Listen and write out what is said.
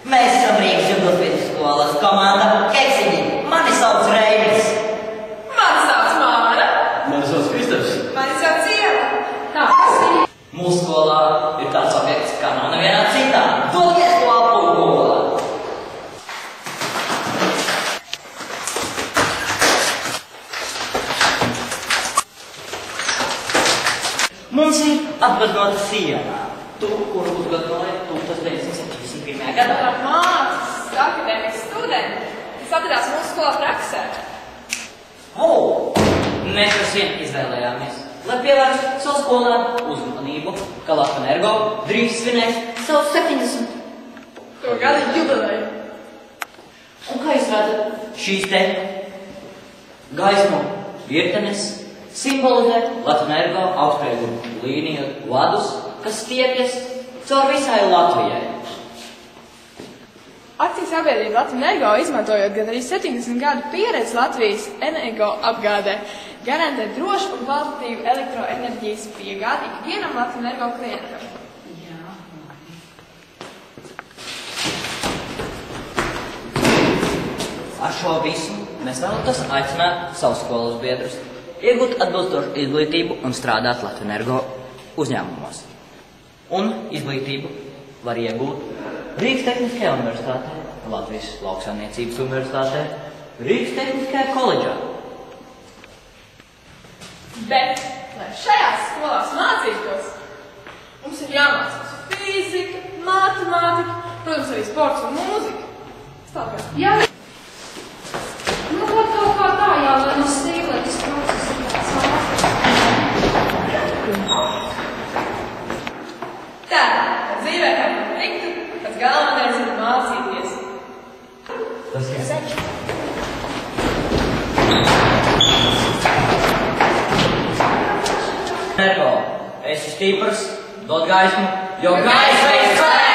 Mēs esam Rīgas Jumdus vidusskolas komanda Keksiņi. Mani sauc Reinis. Mani sauc Māra. Mani sauc Kristaps. Mani sauc Ieva. Tā, kas ir? Mūsu skolā ir tāds objekts, kā nav nevienā citā. Doties to aplūko! Mums ir atveidota siena, kuru uzgatavoja 1971. gadā. Mācas, akadēmisks studenti, kas atradās mūsu skolā praksē. Mēs ar vien izvēlējāmies, lai pievērstu savu skolēnu uzmanību, ka Latvenergo drīz svinēs savu 70. gada jubileju. Un kā jūs redzat, šīs te gaismu virtenes simbolizē Latvenergo augstspriegumu līniju vadus, kas stiepjas caur visai Latvijai. Akcijas sabiedrība Latvenergo, izmantojot gan arī 70 gadu pieredzi Latvijas energo apgādē, garantē drošu un kvalitatīvu elektroenerģijas piegādi ikvienam Latvenergo klientam. Ar šo visu mēs vēlamies aicināt savus skolas biedrus iegūt atbilstošu izglītību un strādāt Latvenergo uzņēmumos. Un izglītību var iegūt Rīgas Tehniskajā universitātē, Latvijas Lauksaimniecības universitātē, Rīgas Tehniskajā koledžā. Bet, lai šajās skolās mācītos, mums ir jāmācās fizika, matemātika, protams, arī sports un mūzika. Stāvēt. Jā. Nu, kaut kā tā, jā, lai no stīlētas process ir tāds Tā, dzīvē kā man liktu, pats galvenais ir mācīties. Tas ir. Latvenergo, esi stiprs, dod gaismu, jo gaisa ir spēks!